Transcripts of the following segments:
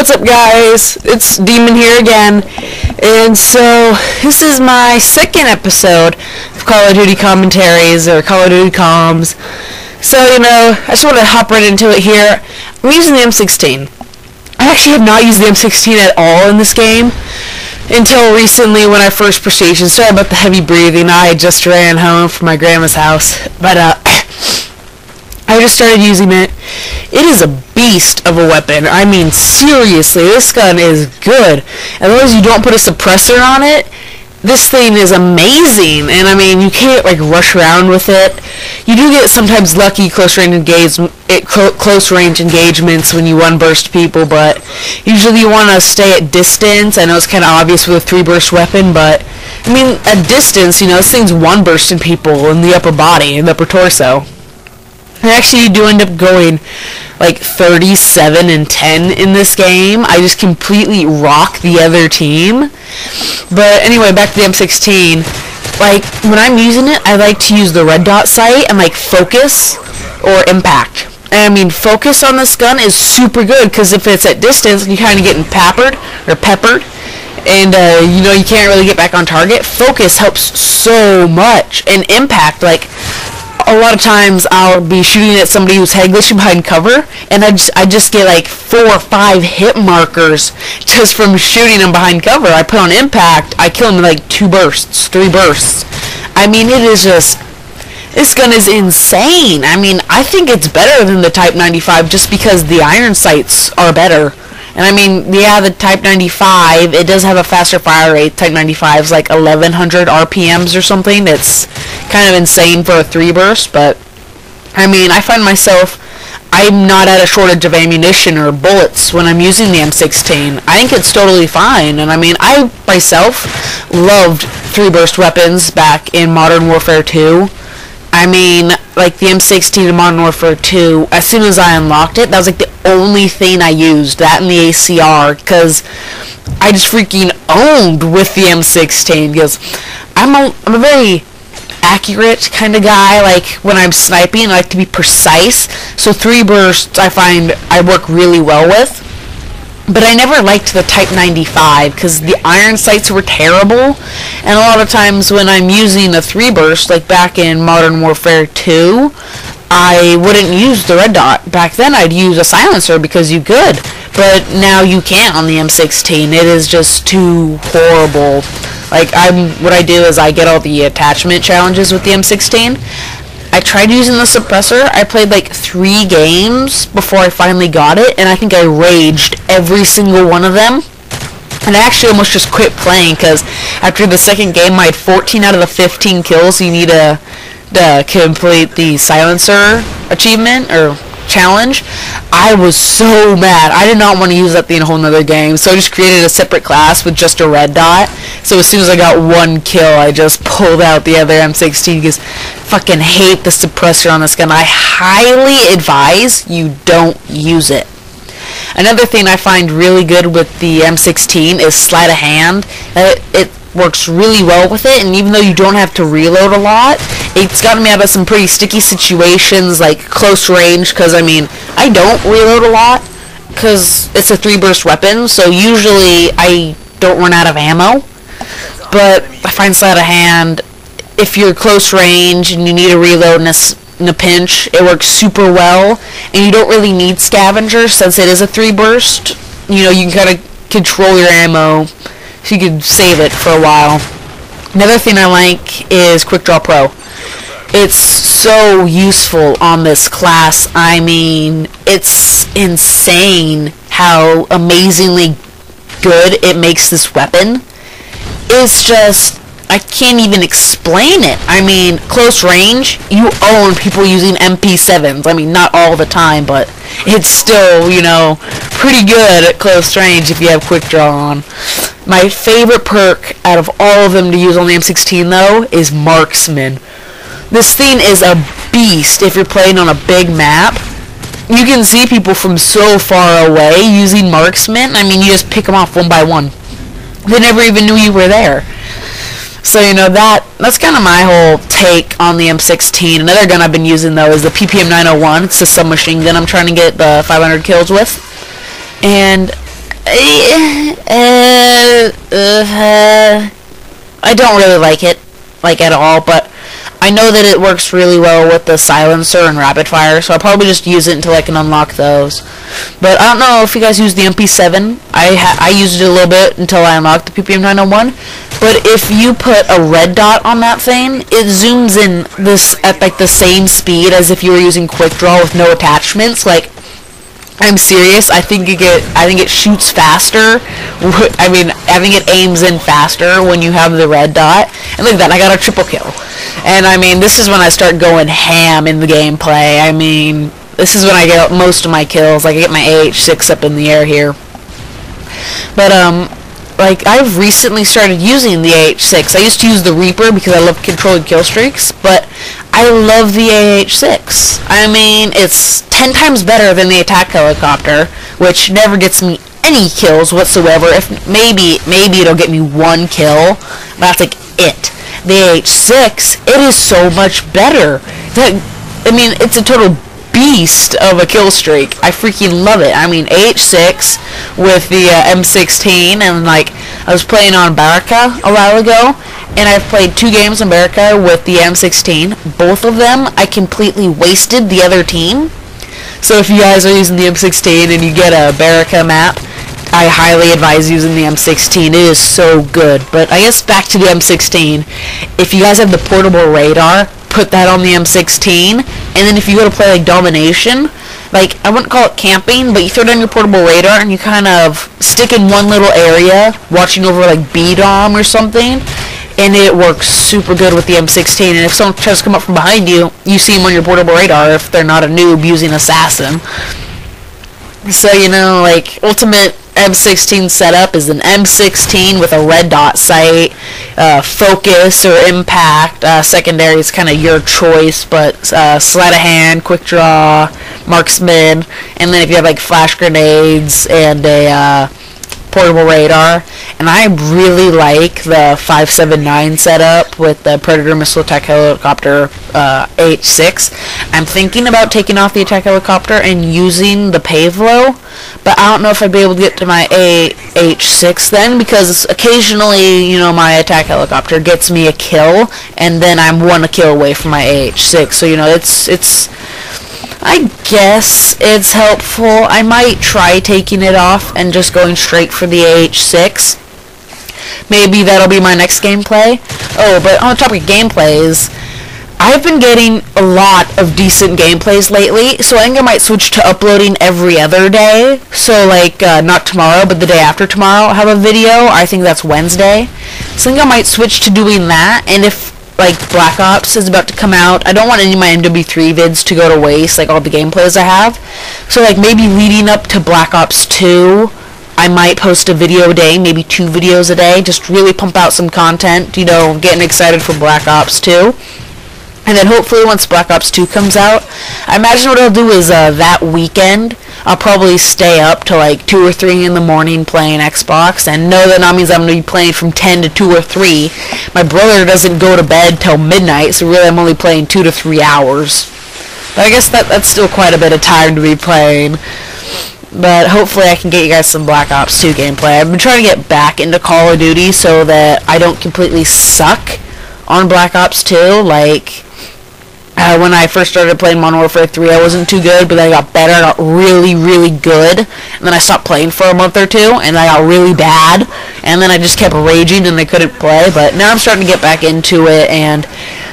what's up guys, it's Demon here again, and so this is my second episode of Call of Duty commentaries, or Call of Duty comms. So, I just want to hop right into it here. I'm using the M16. I actually have not used the M16 at all in this game until recently when I first prestation. Sorry about the heavy breathing, I just ran home from my grandma's house, but I just started using it. It is a beast of a weapon. I mean, seriously, this gun is good. As long as you don't put a suppressor on it, this thing is amazing. And I mean, you can't like rush around with it. You do get sometimes lucky close range engagements when you one burst people, but usually you want to stay at distance. I know it's kind of obvious with a 3-burst weapon, but I mean, at distance, this thing's one bursting people in the upper body and the upper torso. I actually do end up going like 37 and 10 in this game. I just completely rock the other team. But anyway, back to the M16. Like, when I'm using it, I like to use the red dot sight and like focus or impact. And I mean, focus on this gun is super good because if it's at distance, you're kind of getting peppered, and you can't really get back on target. Focus helps so much. And impact, like, a lot of times I'll be shooting at somebody who's head glitching behind cover, and I just get like 4 or 5 hit markers just from shooting them behind cover. I put on impact, I kill them in like 2 bursts, 3 bursts. I mean, it is just, this gun is insane. I mean, I think it's better than the Type 95 just because the iron sights are better. And I mean, yeah, the Type 95, it does have a faster fire rate. Type 95 is like 1100 RPMs or something. It's kind of insane for a 3-burst, but I mean, I find myself, I'm not at a shortage of ammunition or bullets when I'm using the M16. I think it's totally fine, and I mean, I myself loved 3-burst weapons back in Modern Warfare 2. I mean, like the M16 in Modern Warfare 2, as soon as I unlocked it, that was like the only thing I used, that and the ACR, because I just freaking owned with the M16, because I'm a very accurate kind of guy. Like, when I'm sniping, I like to be precise, so 3 bursts I find I work really well with. But I never liked the Type 95 because the iron sights were terrible, and a lot of times when I'm using a 3-burst, like back in Modern Warfare 2, I wouldn't use the red dot. Back then I'd use a silencer because you could, but now you can't on the M16. It is just too horrible. Like, what I do is I get all the attachment challenges with the M16. I tried using the suppressor. I played like 3 games before I finally got it, and I think I raged every single one of them. And I actually almost just quit playing because after the second game I had 14 out of the 15 kills you need to complete the silencer achievement or challenge. I was so mad. I did not want to use that thing in a whole nother game, so I just created a separate class with just a red dot. So as soon as I got 1 kill, I just pulled out the other M16 because I fucking hate the suppressor on this gun. I highly advise you don't use it. Another thing I find really good with the M16 is sleight of hand. It works really well with it, and even though you don't have to reload a lot, it's gotten me out of some pretty sticky situations, like close range, because I mean, I don't reload a lot because it's a 3-burst weapon, so usually I don't run out of ammo. But I find sleight of hand, if you're close range and you need a reload in a pinch, it works super well, and you don't really need scavengers since it is a 3-burst. You can kind of control your ammo, so you can save it for a while. Another thing I like is Quick Draw Pro. It's so useful on this class. I mean, it's insane how amazingly good it makes this weapon. It's just, I can't even explain it. I mean, close range, you own people using MP7s. I mean, not all the time, but it's still, pretty good at close range if you have quick draw on. My favorite perk out of all of them to use on the M16, though, is Marksman. This thing is a beast if you're playing on a big map. You can see people from so far away using Marksman. I mean, you just pick them off one by one. They never even knew you were there. So, that's kind of my whole take on the M16. Another gun I've been using, though, is the PPM 901. It's a submachine gun I'm trying to get the 500 kills with. And I don't really like it, like, at all, but I know that it works really well with the silencer and rapid fire, so I'll probably just use it until I can unlock those. But I don't know if you guys use the MP7. I used it a little bit until I unlocked the PPM 901. But if you put a red dot on that thing, it zooms in this at like the same speed as if you were using quick draw with no attachments. Like, I'm serious. I think it shoots faster. I think it aims in faster when you have the red dot. And look at that, I got a triple kill. And I mean, this is when I start going ham in the gameplay. I mean, this is when I get most of my kills. Like, I get my AH6 up in the air here. But like, I've recently started using the AH6. I used to use the Reaper because I love controlling kill streaks, but I love the AH6. I mean, it's 10 times better than the attack helicopter, which never gets me any kills whatsoever. If maybe it'll get me one kill, but that's like it. The AH6, it is so much better. I mean, it's a total beast of a kill streak. I freaking love it. I mean, AH6 with the M16, and like, I was playing on Baraka a while ago, and I've played 2 games on Baraka with the M16. Both of them, I completely wasted the other team. So if you guys are using the M16 and you get a Baraka map, I highly advise using the M16. It is so good. But I guess back to the M16. If you guys have the portable radar, put that on the M16. And then if you go to play like Domination, like, I wouldn't call it camping, but you throw down your portable radar and you kind of stick in one little area, watching over like B-Dom or something. And it works super good with the M16. And if someone tries to come up from behind you, you see them on your portable radar if they're not a noob using Assassin. So, you know, like, ultimate M16 setup is an M16 with a red dot sight, focus or impact. Secondary is kind of your choice, but sleight of hand, quick draw, marksman, and then if you have like flash grenades and a portable radar. And I really like the 579 setup with the Predator missile attack helicopter H6. I'm thinking about taking off the attack helicopter and using the Pavlo, but I don't know if I'd be able to get to my H6 then, because occasionally, you know, my attack helicopter gets me a kill, and then I'm 1 kill away from my H6. So, you know, it's I guess it's helpful. I might try taking it off and just going straight for the AH6. Maybe that'll be my next gameplay. Oh, but on the topic of gameplays, I've been getting a lot of decent gameplays lately, so I think I might switch to uploading every other day. So, like, not tomorrow, but the day after tomorrow, I'll have a video. I think that's Wednesday. So I think I might switch to doing that, and if like Black Ops is about to come out, I don't want any of my MW3 vids to go to waste, like all the gameplays I have. So like maybe leading up to Black Ops 2, I might post a video a day, maybe 2 videos a day, just really pump out some content, you know, getting excited for Black Ops 2. And then hopefully once Black Ops 2 comes out, I imagine what I'll do is that weekend, I'll probably stay up till like 2 or 3 in the morning playing Xbox, and know that now means I'm going to be playing from 10 to 2 or 3. My brother doesn't go to bed till midnight, so really I'm only playing 2 to 3 hours. But I guess that's still quite a bit of time to be playing. But hopefully I can get you guys some Black Ops 2 gameplay. I've been trying to get back into Call of Duty so that I don't completely suck on Black Ops 2. Like, when I first started playing Modern Warfare 3, I wasn't too good, but then I got better, I got really, really good, and then I stopped playing for a month or 2, and I got really bad, and then I just kept raging and I couldn't play, but now I'm starting to get back into it, and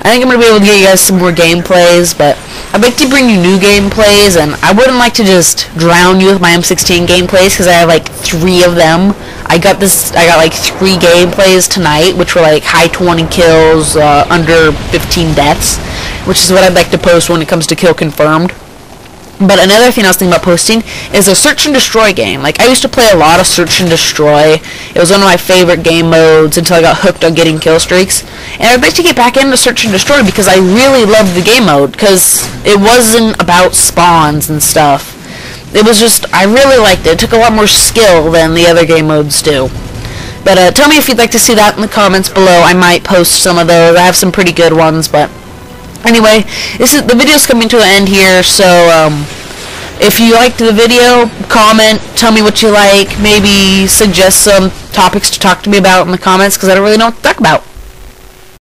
I think I'm going to be able to get you guys some more gameplays, but I'd like to bring you new gameplays, and I wouldn't like to just drown you with my M16 gameplays, because I have like 3 of them. I got like 3 gameplays tonight, which were like high 20 kills, under 15 deaths, which is what I'd like to post when it comes to kill confirmed. But another thing I was thinking about posting is a search and destroy game. Like, I used to play a lot of search and destroy. It was one of my favorite game modes until I got hooked on getting kill streaks. And I'd like to get back into search and destroy because I really loved the game mode, because it wasn't about spawns and stuff. It was just, I really liked it. It took a lot more skill than the other game modes do. But tell me if you'd like to see that in the comments below. I might post some of those. I have some pretty good ones, but anyway, the video's coming to an end here, so If you liked the video, comment, tell me what you like, maybe suggest some topics to talk to me about in the comments, because I don't really know what to talk about.